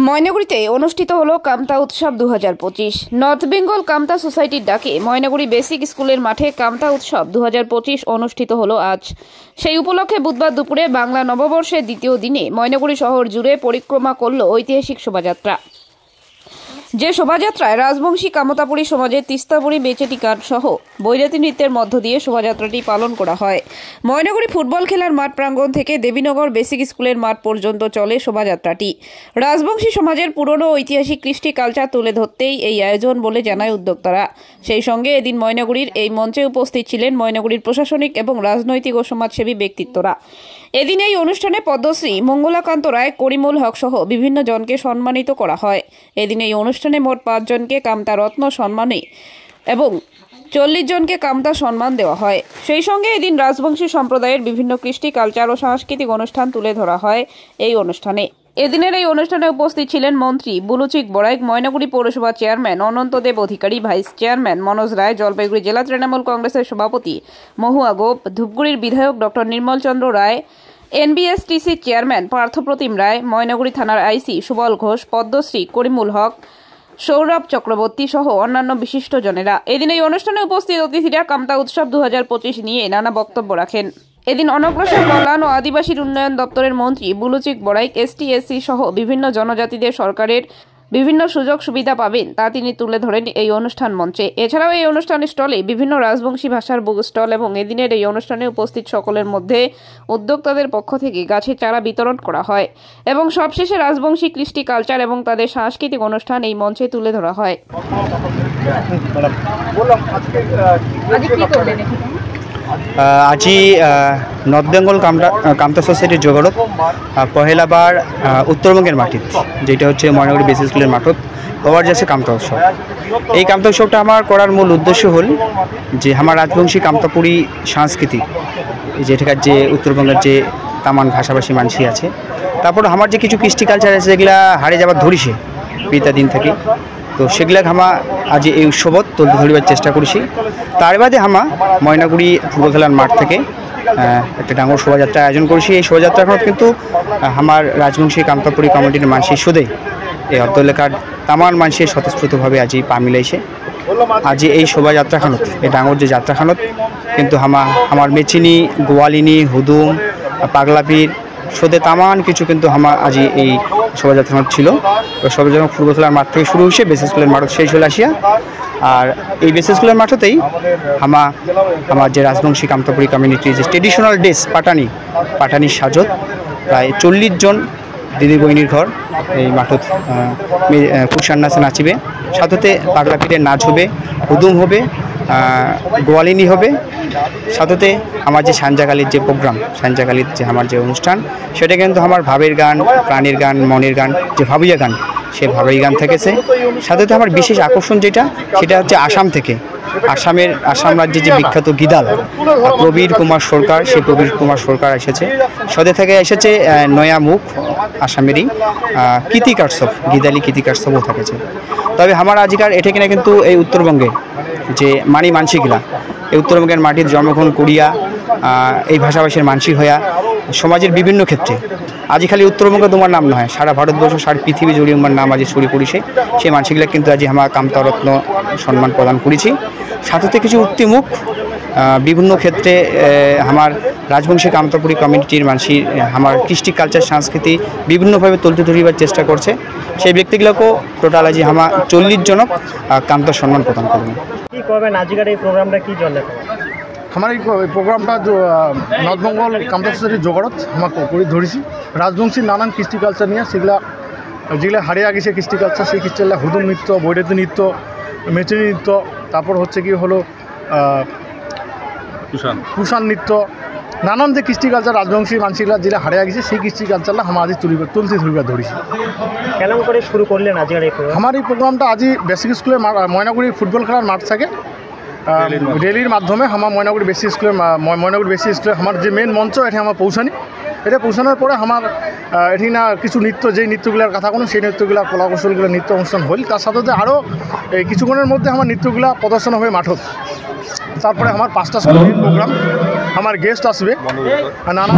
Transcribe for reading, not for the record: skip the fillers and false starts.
ময়নাগুড়িতে অনুষ্ঠিত হলো কামতা উৎসব 2025। নর্থ বেঙ্গল কামতা সোসাইটির ডাকে ময়নাগুড়ি বেসিক স্কুলের মাঠে কামতা উৎসব 2025 অনুষ্ঠিত হলো আজ। সেই উপলক্ষে বুধবার দুপুরে বাংলা নববর্ষের দ্বিতীয় দিনে ময়নাগুড়ি শহর জুড়ে পরিক্রমা করল ঐতিহাসিক শোভাযাত্রা। যে শোভাযাত্রায় রাজবংশী কামতাপুরী সমাজের তিস্তাপুরী বেচেটি গান সহ বৈরাতি নৃত্যের মধ্য দিয়ে শোভাযাত্রাটি পালন করা হয়। ময়নাগুড়ি ফুটবল খেলার মাঠ প্রাঙ্গণ থেকে দেবীনগর বেসিক স্কুলের মাঠ পর্যন্ত চলে শোভাযাত্রাটি। রাজবংশী সমাজের পুরনো ঐতিহাসিক কৃষ্টি কালচার তুলে ধরতেই এই আয়োজন বলে জানায় উদ্যোক্তারা। সেই সঙ্গে এদিন ময়নাগুড়ির এই মঞ্চে উপস্থিত ছিলেন ময়নাগুড়ির প্রশাসনিক এবং রাজনৈতিক ও সমাজসেবী ব্যক্তিত্বরা। এদিন এই অনুষ্ঠানে পদ্মশ্রী মঙ্গলাকান্ত রায়, করিমুল হক সহ বিভিন্ন জনকে সম্মানিত করা হয়। এদিন এই অনুষ্ঠানে মোট 5 জনকে কামতা রত্ন সম্মানে এবং 40 জনকে কামতা সম্মান দেওয়া হয়। সেই সঙ্গে এদিন রাজবংশী সম্প্রদায়ের বিভিন্ন কৃষ্টি কালচার ও সাংস্কৃতিক অনুষ্ঠান তুলে ধরা হয় এই অনুষ্ঠানে। এদিনের এই অনুষ্ঠানে উপস্থিত ছিলেন মন্ত্রী বুলুচিক বড়াইক, ময়নাগুড়ি পৌরসভা চেয়ারম্যান অনন্ত দেব অধিকারী, ভাইস চেয়ারম্যান মনোজ রায়, জলপাইগুড়ি জেলা তৃণমূল কংগ্রেসের সভাপতি মহুয়া গোপ, ধূপগুড়ির বিধায়ক ডক্টর নির্মল চন্দ্র রায়, এনবিএসটিসি চেয়ারম্যান পার্থপ্রতিম রায়, ময়নাগুড়ি থানার আইসি সুবল ঘোষ, পদ্মশ্রী করিমুল হক, সৌরভ চক্রবর্তী সহ অন্যান্য বিশিষ্ট জনেরা। এদিন এই অনুষ্ঠানে উপস্থিত অতিথিরা কামতা উৎসব 2025 নিয়ে নানা বক্তব্য রাখেন। এদিন অনগ্রসর কল্যাণ ও আদিবাসী উন্নয়ন দপ্তরের মন্ত্রী বুলুচিক বড়াইক এসটি/এসসি সহ বিভিন্ন জনজাতিদের সরকারের বিভিন্ন সুযোগ সুবিধা পাবেন তা তিনি তুলে ধরেন এই অনুষ্ঠান মঞ্চে। এছাড়াও এই অনুষ্ঠান স্টলে বিভিন্ন রাজবংশী ভাষার বুক স্টল এবং এদিনের এই অনুষ্ঠানে উপস্থিত সকলের মধ্যে উদ্যোক্তাদের পক্ষ থেকে গাছের চারা বিতরণ করা হয় এবং সবশেষে রাজবংশী কৃষ্টি কালচার এবং তাদের সাংস্কৃতিক অনুষ্ঠান এই মঞ্চে তুলে ধরা হয়। আজি নর্থ বেঙ্গল কামতা সোসাইটির জগরত পহেলাবার উত্তরবঙ্গের মাটিত, যেটা হচ্ছে ময়নাগুড়ি বেসিক স্কুলের মাঠত হওয়ার যাচ্ছে কামতা উৎসব। এই কামতা উৎসবটা আমার করার মূল উদ্দেশ্য হল যে আমার রাজবংশী কামতাপুরী সংস্কৃতি, যেটাকার যে উত্তরবঙ্গের যে তামান ভাষাভাষী মানুষই আছে, তারপর আমার যে কিছু কৃষ্টি কালচার আছে যেগুলা হারিয়ে যাবার ধরিছে পিতা দিন থেকে, তো সেগুলা হামা আজ এই উৎসবত তুলতে ধরিবার চেষ্টা করছি। তার বাদে হামা ময়নাগুড়ি ফুটবল খেলার মাঠ থেকে একটা ডাঙর শোভাযাত্রা আয়োজন করেছি। এই শোভাযাত্রাখনত কিন্তু আমার রাজবংশী কামতাপুরী কমিটির মানুষের সুদে এই অর্ধ এলাকার তামান মানুষের স্বতঃস্ফূর্তভাবে আজি পা মিলাইছে। আজি এই শোভাযাত্রাখানত, এই ডাঙর যে যাত্রাখানত কিন্তু আমার মেচিনি, গোয়ালিনী, হুদুম, পাগলাপির সুদে তামান কিছু কিন্তু আজি এই শোভাযাত্রা ছিল। শোভাযাত্রা ফুটবল খেলার মাঠ থেকে শুরু হয়েছে, বেসিক স্কুলের মাঠত শেষ হলে আসিয়া। আর এই বেসিক স্কুলের মাঠতেই আমার যে রাজবংশী কামতাপুরী কমিউনিটির যে ট্রেডিশনাল ড্রেস পাটানির সাজত প্রায় 40 জন দিদি বইনির ঘর এই মাঠত কুষাণ নাচে নাচিবে, সাথে পাগলাপিটের নাচ হবে, হুদুম হবে, গোয়ালিনী হবে, সাথে আমার যে সাঞ্জাকালির যে প্রোগ্রাম, সাঞ্জাকালির যে আমার যে অনুষ্ঠান, সেটা কিন্তু আমার ভাবের গান, প্রাণীর গান, মনের গান, যে ভাবিয়া গান, সে ভাবেই গান থেকেছে। সাথে আমার বিশেষ আকর্ষণ যেটা, সেটা হচ্ছে আসাম রাজ্যের যে বিখ্যাত গিদাল প্রবীর কুমার সরকার, সেই প্রবীর কুমার সরকার এসেছে। সাথে থেকে এসেছে নয়া মুখ আসামেরই কীতিকার্সব, গিদালি কীতিকার্সবও থেকেছে। তবে আমার আজকাল এটা কিনা কিন্তু এই উত্তরবঙ্গে যে মানসিকলা, এই উত্তরবঙ্গের মাটির জন্মগ্রহণ করিয়া এই ভাষাভাষীর মানসিক হইয়া সমাজের বিভিন্ন ক্ষেত্রে আজি খালি উত্তরবঙ্গে তোমার নাম নয়, সারা ভারতবর্ষ, সারা পৃথিবী জুড়ে আমার নাম আজি ছড়িয়ে পড়িছে। সেই মানসিকলা কিন্তু আজি আমার কামতারত্ন সম্মান প্রদান করেছি। সাথে কিছু উক্তিমুখ বিভিন্ন ক্ষেত্রে আমার রাজবংশী কামতাপুরী কমিউনিটির মানুষের আমার কৃষ্টি কালচার সংস্কৃতি বিভিন্নভাবে তুলতে ধরিবার চেষ্টা করছে। সেই ব্যক্তিগুলোকেও টোটাল আজি আমার 40 জনক কামতা সম্মান প্রদান করবেন। কি করবেন আজকের এই প্রোগ্রামটা কি জন্য? আমার এই প্রোগ্রামটা নর্থ বেঙ্গল কামতা সোসাইটির জগরত আমার করে ধরেছি। রাজবংশীর নানান কৃষ্টি কালচার নিয়ে যেগুলো হারিয়ে গেছে কৃষ্টি কালচার, সেই কৃষ্টিগুলা হুদুম নৃত্য, বৈরাতি নৃত্য, মেচিনি নৃত্য, তারপর হচ্ছে কি হলো কুষাণ নৃত্য, নানান যে কৃষ্টি কালচার রাজবংশী মানুষগুলা যেগুলো হারিয়ে গেছে, সেই কৃষ্টি কালচারটা আমার আজ তুলতে ধরিবার ধরেছি। কেমন করে শুরু করলেন আজকের এই প্রোগ্রাম? আমার এই প্রোগ্রামটা আজই বেসিক স্কুলের ময়নাগুড়ি ফুটবল খেলার মাঠ থেকে রেলির মাধ্যমে আমার ময়নাগুড়ি বেসিক স্কুলে আমার যে মেন মঞ্চ এটি আমার পৌঁছানি। এটা পৌঁছানোর পরে আমার এটি না কিছু নৃত্য, যেই নৃত্যগুলোর কথা কোনো সেই নৃত্যগুলো কলাকৌশলগুলো নৃত্য অনুষ্ঠান হল। তার সাথে আরও কিছুক্ষণের মধ্যে আমার নৃত্যগুলো প্রদর্শন হবে মাঠত। তারপরে আমার 5টা সময় প্রোগ্রাম, আমার গেস্ট আসবে নানা